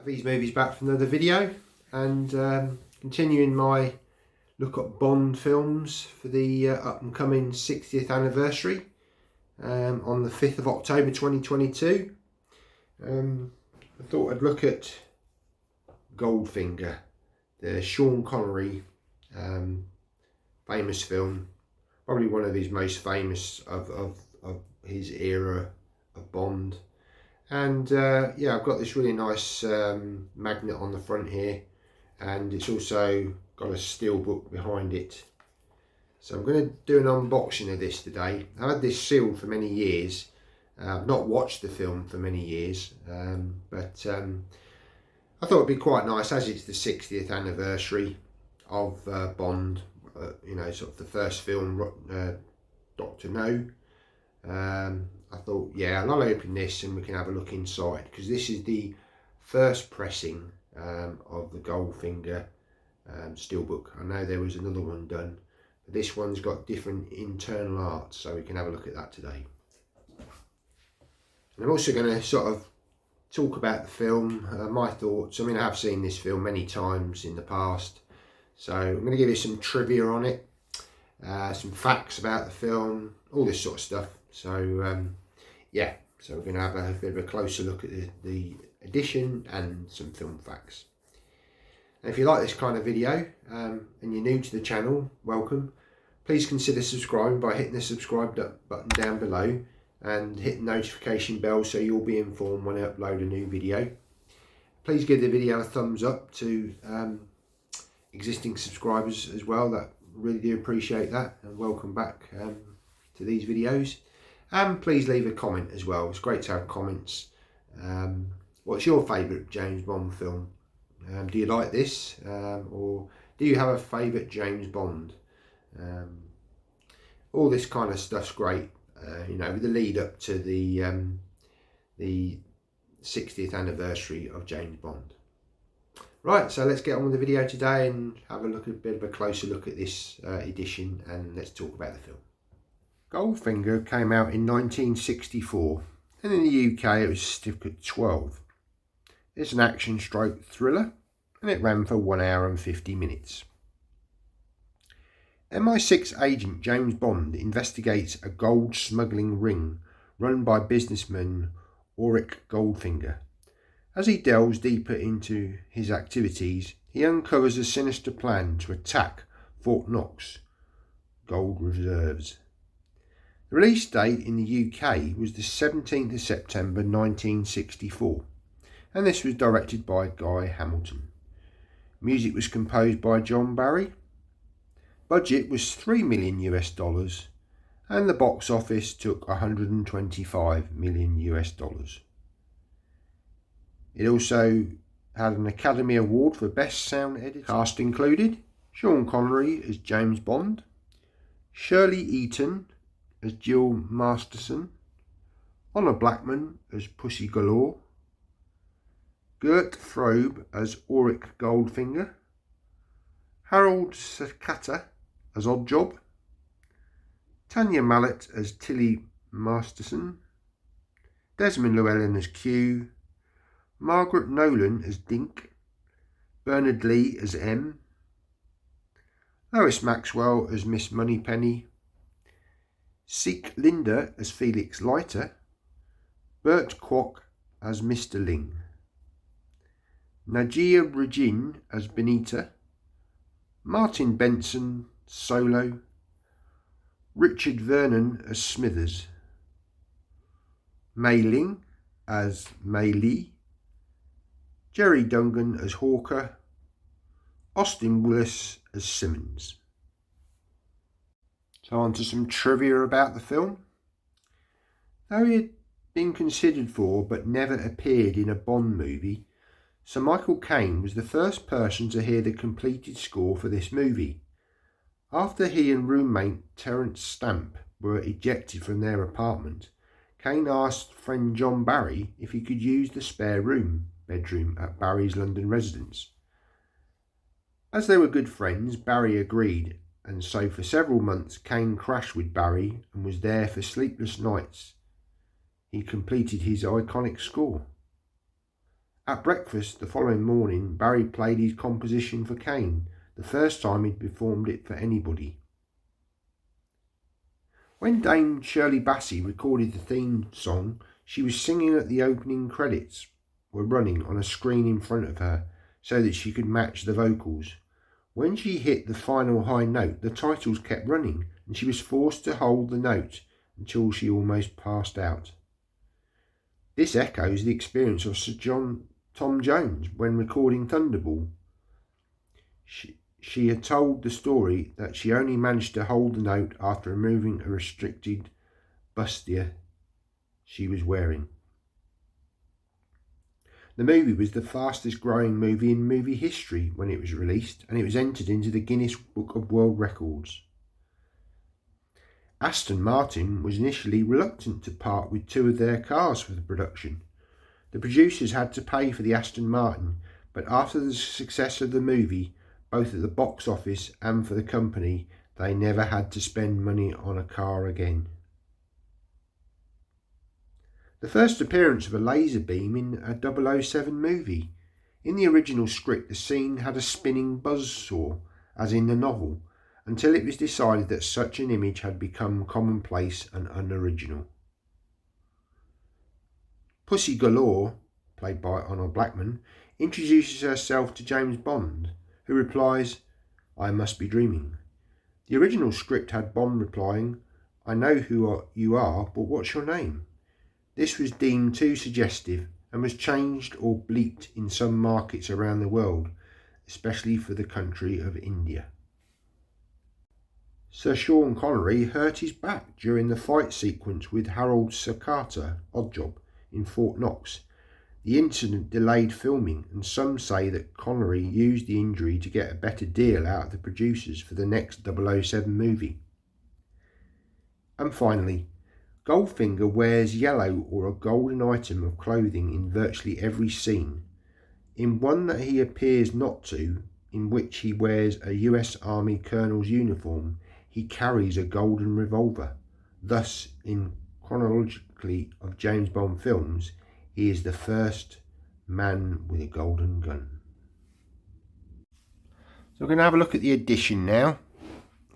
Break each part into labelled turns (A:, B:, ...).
A: These movies back for another video, and continuing my look at Bond films for the up and coming 60th anniversary on the 5th of October 2022. I thought I'd look at Goldfinger, the Sean Connery famous film, probably one of his most famous of his era of Bond. And yeah, I've got this really nice magnet on the front here, and it's also got a steelbook behind it. So I'm going to do an unboxing of this today. I've had this sealed for many years. I've not watched the film for many years, but I thought it'd be quite nice, as it's the 60th anniversary of Bond, you know, sort of the first film, Dr. No. I thought, yeah, I'll open this and we can have a look inside, because this is the first pressing of the Goldfinger steelbook. I know there was another one done, but this one's got different internal art, so we can have a look at that today. And I'm also going to sort of talk about the film, my thoughts. I mean, I have seen this film many times in the past, so I'm going to give you some trivia on it, some facts about the film, all this sort of stuff. So yeah, so we're going to have a bit of a closer look at the edition and some film facts. And if you like this kind of video and you're new to the channel, welcome. Please consider subscribing by hitting the subscribe button down below and hit the notification bell so you'll be informed when I upload a new video. Please give the video a thumbs up to existing subscribers as well. That really do appreciate that, and welcome back to these videos. And please leave a comment as well. It's great to have comments. What's your favourite James Bond film? Do you like this, or do you have a favourite James Bond? All this kind of stuff's great, you know, with the lead up to the 60th anniversary of James Bond. Right, so let's get on with the video today and have a bit of a closer look at this edition, and let's talk about the film. Goldfinger came out in 1964, and in the UK it was stuck at 12. It's an action stroke thriller, and it ran for 1 hour and 50 minutes. MI6 agent James Bond investigates a gold smuggling ring run by businessman Auric Goldfinger. As he delves deeper into his activities, he uncovers a sinister plan to attack Fort Knox gold reserves. The release date in the UK was the 17th of September 1964, and this was directed by Guy Hamilton. Music was composed by John Barry. Budget was $3 million US, and the box office took $125 million US. It also had an Academy Award for Best Sound Editing. Cast included Sean Connery as James Bond, Shirley Eaton as Jill Masterson, Honor Blackman as Pussy Galore, Gert Frobe as Auric Goldfinger, Harold Sakata as Oddjob, Tanya Mallet as Tilly Masterson, Desmond Llewellyn as Q, Margaret Nolan as Dink, Bernard Lee as M, Lois Maxwell as Miss Moneypenny, Seek Linda as Felix Leiter, Bert Kwok as Mr. Ling, Najia Regin as Benita, Martin Benson Solo, Richard Vernon as Smithers, Mei Ling as Mei Li, Jerry Dungan as Hawker, Austin Willis as Simmons. So on to some trivia about the film. Though he had been considered for but never appeared in a Bond movie, Sir Michael Caine was the first person to hear the completed score for this movie. After he and roommate Terence Stamp were ejected from their apartment, Caine asked friend John Barry if he could use the spare bedroom at Barry's London residence. As they were good friends, Barry agreed, and so for several months Caine crashed with Barry and was there for sleepless nights. He completed his iconic score. At breakfast the following morning, Barry played his composition for Kane, the first time he'd performed it for anybody. When Dame Shirley Bassey recorded the theme song, she was singing at the opening credits were running on a screen in front of her so that she could match the vocals. When she hit the final high note, the titles kept running and she was forced to hold the note until she almost passed out. This echoes the experience of Sir Tom Jones when recording Thunderball. She had told the story that she only managed to hold the note after removing a restricted bustier she was wearing. The movie was the fastest growing movie in movie history when it was released, and it was entered into the Guinness Book of World Records. Aston Martin was initially reluctant to part with 2 of their cars for the production. The producers had to pay for the Aston Martin, but after the success of the movie, both at the box office and for the company, they never had to spend money on a car again. The first appearance of a laser beam in a 007 movie. In the original script, the scene had a spinning buzzsaw, as in the novel, until it was decided that such an image had become commonplace and unoriginal. Pussy Galore, played by Honor Blackman, introduces herself to James Bond, who replies, "I must be dreaming." The original script had Bond replying, "I know who you are, but what's your name?" This was deemed too suggestive and was changed or bleeped in some markets around the world, especially for the country of India. Sir Sean Connery hurt his back during the fight sequence with Harold Sakata, Oddjob, in Fort Knox. The incident delayed filming, and some say that Connery used the injury to get a better deal out of the producers for the next 007 movie. And finally, Goldfinger wears yellow or a golden item of clothing in virtually every scene. In one that he appears not to, in which he wears a US Army Colonel's uniform, he carries a golden revolver. Thus, in chronologically of James Bond films, he is the first man with a golden gun. So we're going to have a look at the edition now.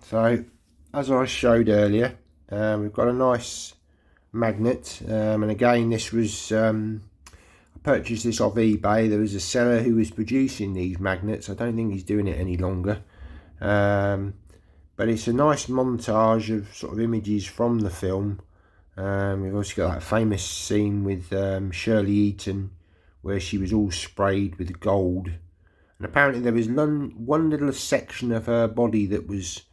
A: So, as I showed earlier, we've got a nice magnet, and again this was I purchased this off eBay. There was a seller who was producing these magnets. I don't think he's doing it any longer, but it's a nice montage of sort of images from the film. We've also got that famous scene with Shirley Eaton where she was all sprayed with gold, and apparently there was one little section of her body that was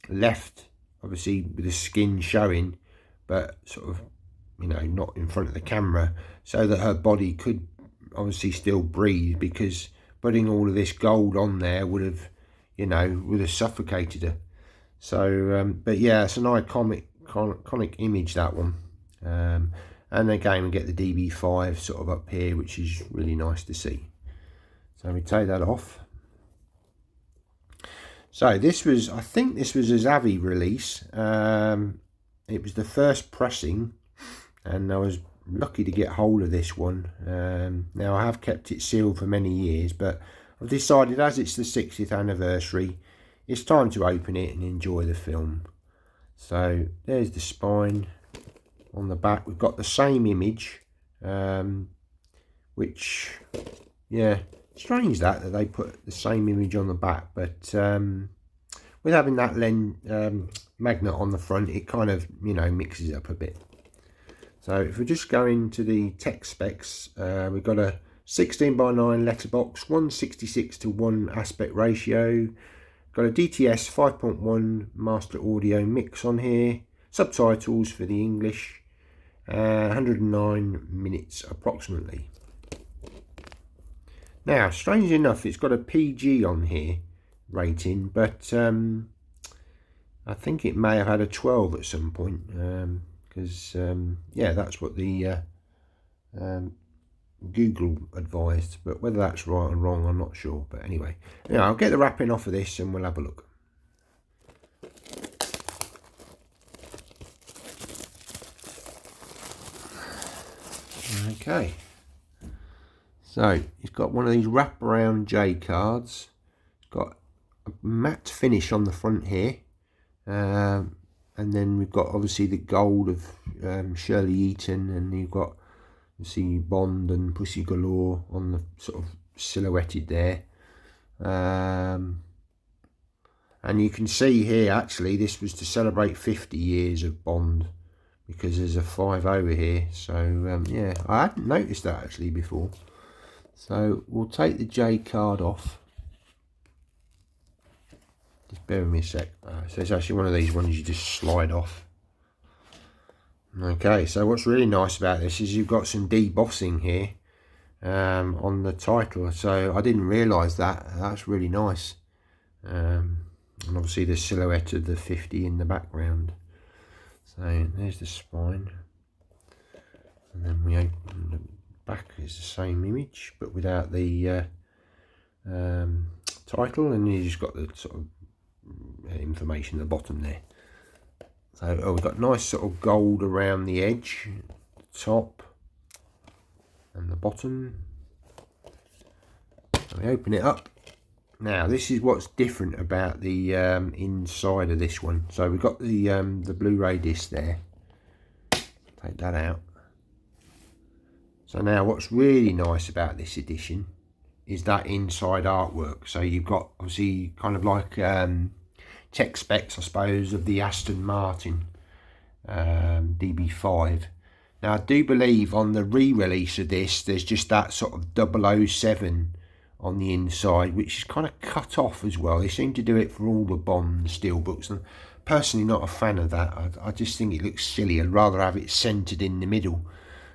A: left, obviously with the skin showing, but sort of, you know, not in front of the camera, so that her body could obviously still breathe, because putting all of this gold on there would have, you know, would have suffocated her. So, but yeah, it's an iconic image, that one. And again, we get the DB5 sort of up here, which is really nice to see. So we take that off. So this was, I think this was a Zavvi release. It was the first pressing, and I was lucky to get hold of this one. Now I have kept it sealed for many years, but I've decided, as it's the 60th anniversary, it's time to open it and enjoy the film. So there's the spine. On the back we've got the same image, which, yeah, strange that they put the same image on the back, but with having that magnet on the front, it kind of, you know, mixes it up a bit. So if we just go into the tech specs, we've got a 16:9 letterbox, 1:66:1 aspect ratio, got a DTS 5.1 master audio mix on here, subtitles for the English, 109 minutes approximately. Now, strangely enough, it's got a PG on here rating, but I think it may have had a 12 at some point, because yeah, that's what the Google advised, but whether that's right or wrong, I'm not sure. But anyway, I'll get the wrapping off of this and we'll have a look. Okay, So it's got one of these wraparound J cards. It's got a matte finish on the front here, and then we've got obviously the gold of Shirley Eaton, and you've got, you see, Bond and Pussy Galore on the sort of silhouetted there. And you can see here, actually, this was to celebrate 50 years of Bond, because there's a 5 over here. So yeah, I hadn't noticed that actually before. So we'll take the J card off. Just bear with me a sec. So it's actually one of these ones you just slide off. Okay, so what's really nice about this is you've got some debossing here on the title. So I didn't realise that. That's really nice. And obviously the silhouette of the 50 in the background. So there's the spine. And then we open the back, is the same image but without the title, and you just got the sort of information at the bottom there. So we've got nice sort of gold around the edge, the top and the bottom. So we open it up. Now this is what's different about the inside of this one. So we've got the Blu-ray disc there. Take that out. So now what's really nice about this edition is that inside artwork. So you've got obviously kind of like tech specs, I suppose, of the Aston Martin DB5. Now I do believe on the re-release of this there's just that sort of 007 on the inside, which is kind of cut off as well. They seem to do it for all the Bond steelbooks, and personally not a fan of that. I just think it looks silly. I'd rather have it centered in the middle.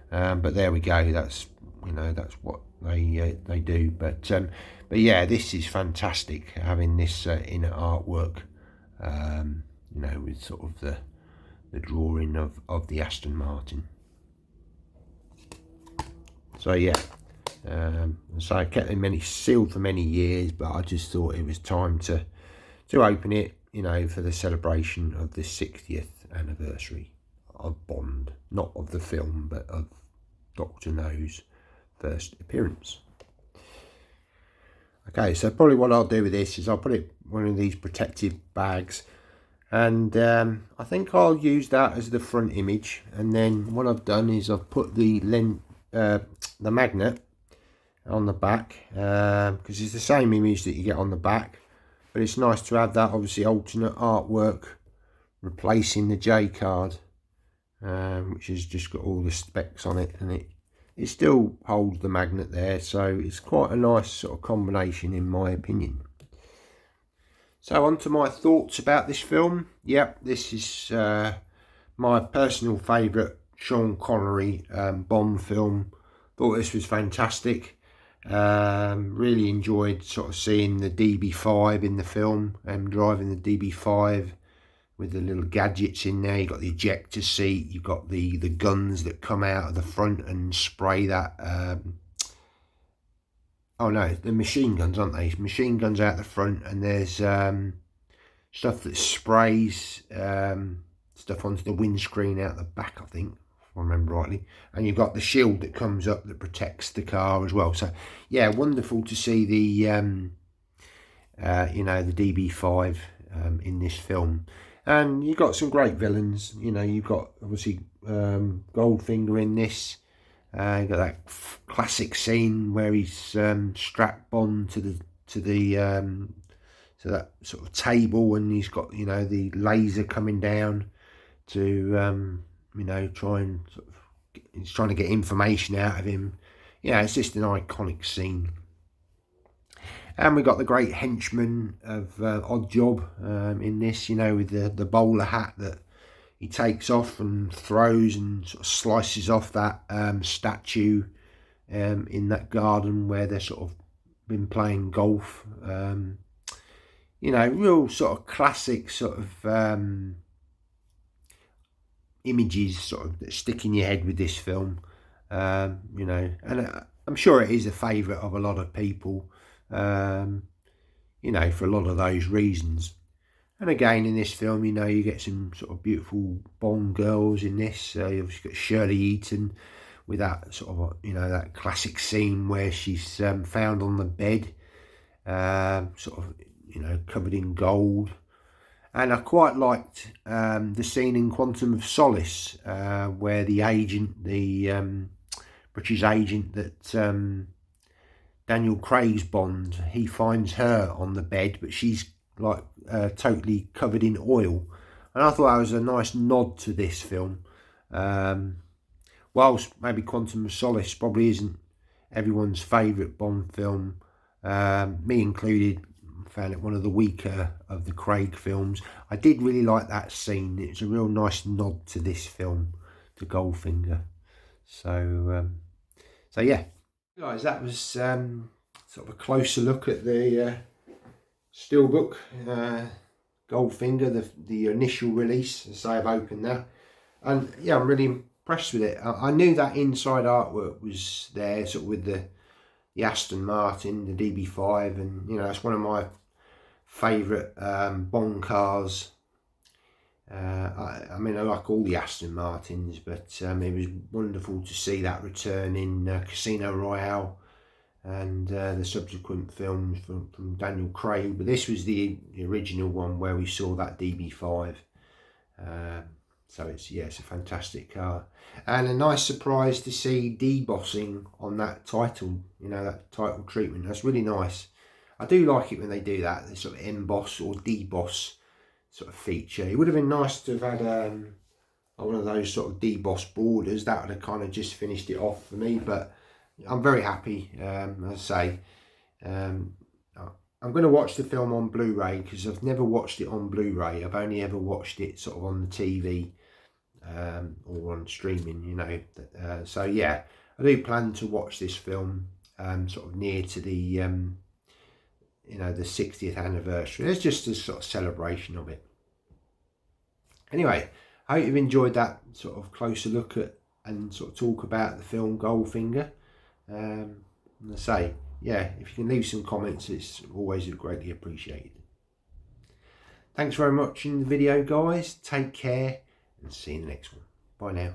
A: But there we go. That's, you know, that's what they do. But yeah, this is fantastic, having this inner artwork. You know, with sort of the drawing of the Aston Martin. So yeah. So I kept them sealed for many years, but I just thought it was time to open it, you know, for the celebration of the 60th anniversary of Bond, not of the film, but of Dr. No's first appearance. Okay, so probably what I'll do with this is I'll put it in one of these protective bags, and I think I'll use that as the front image. And then what I've done is I've put the magnet on the back, because it's the same image that you get on the back, but it's nice to have that obviously alternate artwork replacing the J card, which has just got all the specs on it, and it still holds the magnet there. So it's quite a nice sort of combination, in my opinion. So on to my thoughts about this film. Yep, this is my personal favourite Sean Connery Bond film. Thought this was fantastic. Really enjoyed sort of seeing the DB5 in the film, driving the DB5 with the little gadgets in there. You've got the ejector seat, you've got the guns that come out of the front and spray that, oh no, the machine guns, aren't they? Machine guns out the front, and there's stuff that sprays stuff onto the windscreen out the back, I think, if I remember rightly. And you've got the shield that comes up that protects the car as well. So yeah, wonderful to see the you know, the DB5 in this film. And you've got some great villains. You know, you've got obviously Goldfinger in this. You've got that classic scene where he's strapped Bond to that sort of table, and he's got, you know, the laser coming down to you know, he's trying to get information out of him. Yeah, it's just an iconic scene. And we got the great henchman of Odd Job in this, you know, with the bowler hat that he takes off and throws and sort of slices off that statue in that garden where they're sort of been playing golf. You know, real sort of classic sort of images sort of that stick in your head with this film. You know, and I'm sure it is a favourite of a lot of people. You know, for a lot of those reasons. And again, in this film, you know, you get some sort of beautiful Bond girls in this. You've obviously got Shirley Eaton with that sort of, you know, that classic scene where she's found on the bed, sort of, you know, covered in gold. And I quite liked the scene in Quantum of Solace where the agent, the British agent that Daniel Craig's Bond, he finds her on the bed, but she's like totally covered in oil. And I thought that was a nice nod to this film. Whilst maybe Quantum of Solace probably isn't everyone's favourite Bond film, me included, found it one of the weaker of the Craig films. I did really like that scene. It's a real nice nod to this film, to Goldfinger. So yeah, guys, that was sort of a closer look at the Steelbook Goldfinger, the initial release. As I say, I've opened now, and yeah, I'm really impressed with it. I knew that inside artwork was there, sort of with the Aston Martin, the DB5, and you know, that's one of my favourite Bond cars. I mean, I like all the Aston Martins, but it was wonderful to see that return in Casino Royale and the subsequent films from Daniel Craig. But this was the original one where we saw that DB5. So it's a fantastic car, and a nice surprise to see debossing on that title. You know, that title treatment. That's really nice. I do like it when they do that. They sort of emboss or deboss sort of feature. It would have been nice to have had one of those sort of deboss borders. That would have kind of just finished it off for me. But I'm very happy. As I say, I'm going to watch the film on Blu-ray because I've never watched it on Blu-ray. I've only ever watched it sort of on the TV or on streaming, you know. So yeah, I do plan to watch this film sort of near to the you know, the 60th anniversary. It's just a sort of celebration of it. Anyway, I hope you've enjoyed that sort of closer look at and sort of talk about the film Goldfinger. And I say, yeah, if you can leave some comments, it's always greatly appreciated. Thanks very much for watching the video, guys. Take care and see you in the next one. Bye now.